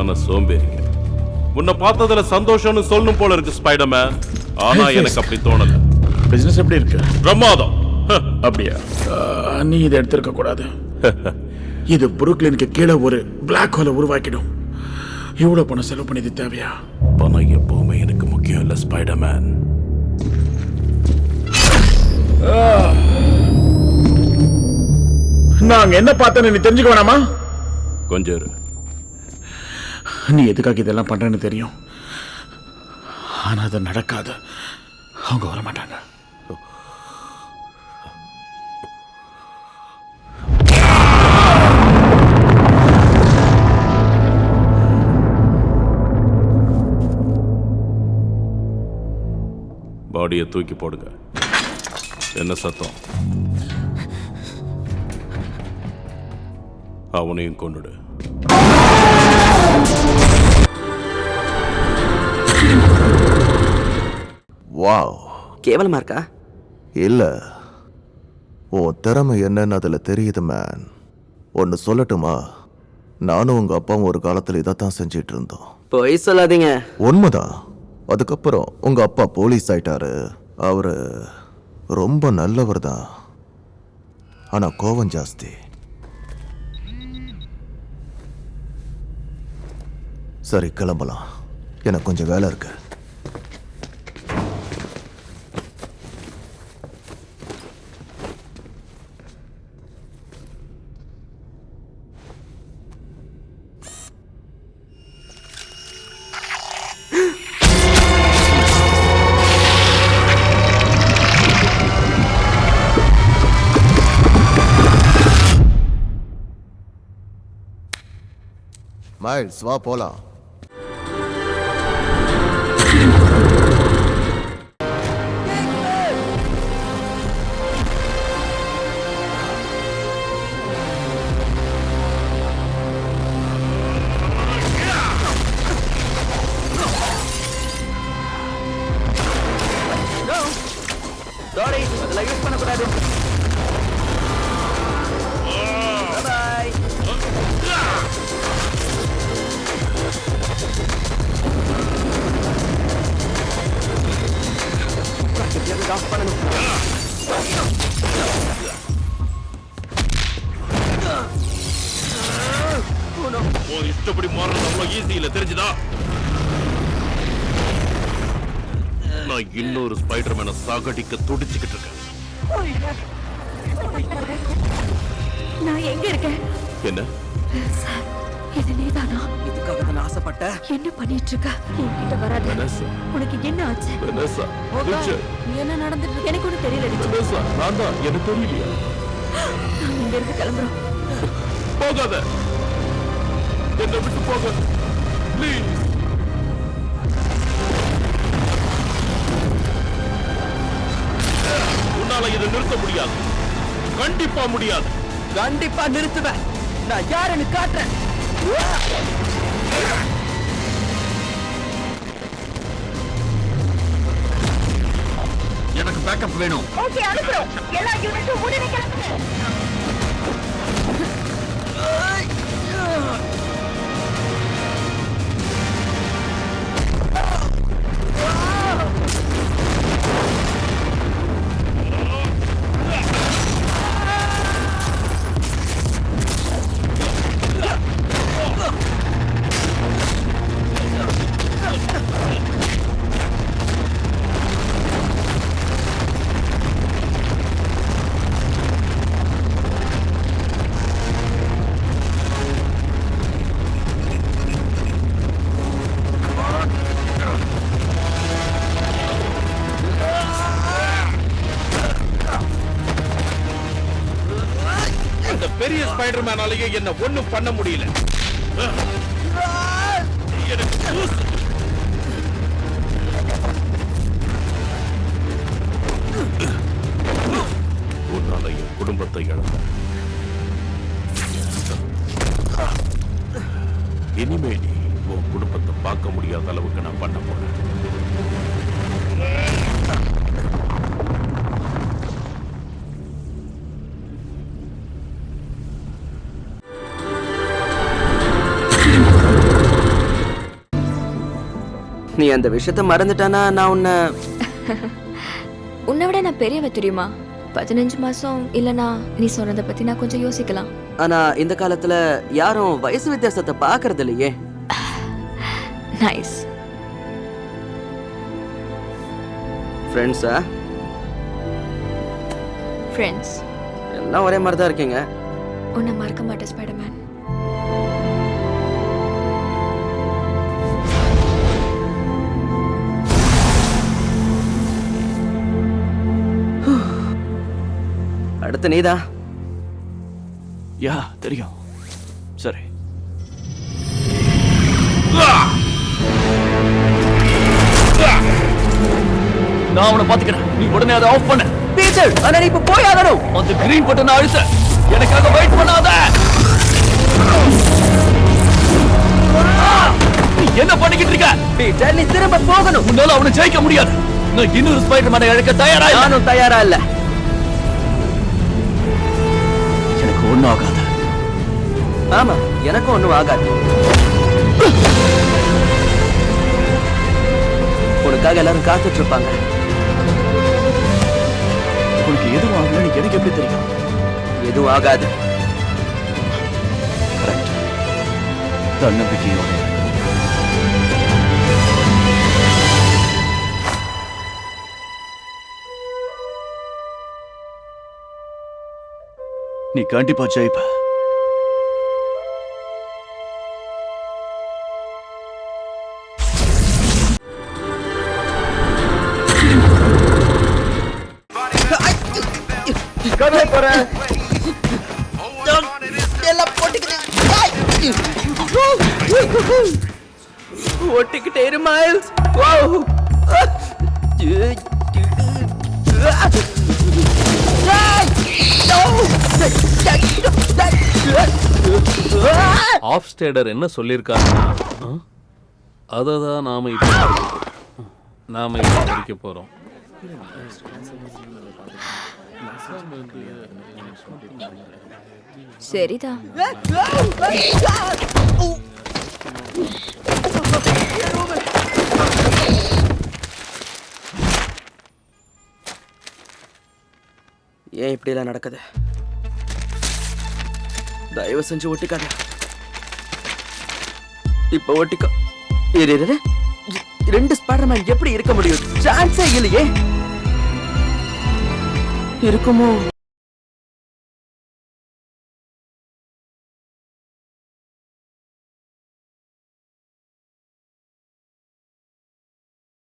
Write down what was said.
சரியான சோம்பேறிங்க. உன்னை பார்த்ததுல சந்தோஷம்னு சொல்லணும் போல இருக்கு ஸ்பைடர்மேன். ஆனா எனக்கு அப்படி தோணல. பிசினஸ் எப்படி இருக்கு? பிரமாதம். அப்படியா? நீ இதை எடுத்திருக்க கூடாது. இது புருக்லினுக்கு கீழே ஒரு பிளாக் ஹோலை உருவாக்கிடும். இவ்வளவு பணம் செலவு பண்ணி இது தேவையா? பணம் எப்பவுமே எனக்கு முக்கியம் இல்ல ஸ்பைடர்மேன். நாங்க என்ன பார்த்தேன்னு நீ தெரிஞ்சுக்க வேணாமா? கொஞ்சம் இரு. நீ எதுக்காக இதெல்லாம் பண்றேன்னு தெரியும். ஆனா அது நடக்காது. அவங்க வர மாட்டாங்க. பாடியை தூக்கி போடுங்க. என்ன சத்தம்? அவனையும் கொண்டுடு. வாவ், கேவலமா இருக்கா? இல்ல, உன் திறமை என்னன்னு அதுல தெரியுது மேன். ஒன்னு சொல்லட்டுமா? நானும் உங்க அப்பாவும் ஒரு காலத்துல இதைத்தான் செஞ்சிட்டு இருந்தோம். பொய் சொல்லாதீங்க. உண்மைதான். அதுக்கப்புறம் உங்க அப்பா போலீஸ் ஆயிட்டாரு. அவரு ரொம்ப நல்லவர் தான், ஆனா கோவம் ஜாஸ்தி. சரி, கிளம்பலாம். எனக்கு கொஞ்சம் வேலை இருக்கு. மைல்ஸ், வா போலாம். அதெல்லாம் யூஸ் பண்ணக்கூடாது. இஷ்டப்படி மாறுறது அவ்வளவு ஈஸி இல்ல, தெரிஞ்சுதா? நான் இன்னொரு ஸ்பைடர்மேனை சாகடிக்க துடிச்சுக்கிட்டு இருக்கேன். நான் எங்க இருக்கேன்? என்ன சார், இது நீதானா? இதுக்காக தான் ஆசைப்பட்ட. என்ன பண்ணிட்டு இருக்க? என்கிட்ட வராத. வெனஸா, உனக்கு என்ன ஆச்சு? வெனஸா, ரிச்சர்ட், என்ன நடந்துட்டு இருக்கு? எனக்கு ஒன்றும் தெரியல. வெனஸா, நான் தான். எனக்கு தெரியலையா? நாங்க இங்க இருந்து கிளம்புறோம். போகாத, என்னை விட்டு போக ப்ளீஸ். உன்னால இதை நிறுத்த முடியாது. கண்டிப்பா முடியாது. கண்டிப்பா நிறுத்துவேன். நான் யாருன்னு காட்டுறேன். எனக்கு பேக்கப் வேணும். ஓகே, அனுப்புறோம். எல்லா யூனிட்டும் உடனே கிளம்புங்க. பெரிய ஸ்பைடர்மேனாலேயே என்ன ஒண்ணும் பண்ண முடியல. உன்னால என் குடும்பத்தை இழந்த. இனிமே நீ உன் குடும்பத்தை பார்க்க முடியாத அளவுக்கு நான் பண்ண போறேன். நீ அந்த விஷயத்த மறந்துட்டானா நான் உன்னை உன்னை விட நான் பெரியவ தெரியுமா? 15 மாசம் இல்லனா நீ சொன்னதை பத்தி நான் கொஞ்சம் யோசிக்கலாம். ஆனா இந்த காலத்துல யாரும் வயசு வித்தியாசத்தை பாக்குறது இல்லையே. நைஸ். ஃப்ரெண்ட்ஸா? ஃப்ரெண்ட்ஸ். எல்லாம் ஒரே மாதிரி தான் இருக்கீங்க. உன்னை மறக்க மாட்டேன் ஸ்பைடர்மேன். அடுத்து நீதான். யா தெரியும். சரி. நான் அவனை பாத்துக்கிறேன். நீ உடனே அதை ஆஃப் பண்ணு. பீட்டர், ஆனா நீ இப்ப போய் ஆகணும். அந்த கிரீன் பட்டனை அழுத்த. எனக்காக வெயிட் பண்ணாத. நீ என்ன பண்ணிக்கிட்டு இருக்க? பீட்டர், நீ திரும்ப போகணும். உன்னால அவனை ஜெயிக்க முடியாது. நான் இன்னொரு ஸ்பைடர்மேனை இழக்க தயாரா இல்ல. நானும் தயாரா இல்ல. எனக்கு ஒண்ணும் ஆகாது. ஆமா, எனக்கும் ஒண்ணும் ஆகாது. உனக்காக எல்லாரும் காத்துட்டு இருப்பாங்க. உனக்கு எதுவும் ஆகலன்னு எனக்கு எப்படி தெரியும்? எதுவும் ஆகாது. கரெக்ட். தன்னம்பிக்கையோட நீ கண்டிப்பா ஜெயிப்ப. ஒட்டிக்கிட்டே இரு மைல்ஸ். ஆஃப் ஸ்டேடர் என்ன சொல்லியிருக்காருன்னா அதை தான் நாம இப்போ படிக்க போறோம். சரிதான். ஏன் இப்படி எல்லாம் நடக்குது? தயவு செஞ்சு ஒட்டிக்காத. இப்ப ஒட்டிக்கோ. இரு 2 ஸ்பைடர்மேன் எப்படி இருக்க முடியும்? சான்ஸே இல்லையே. இருக்குமோ?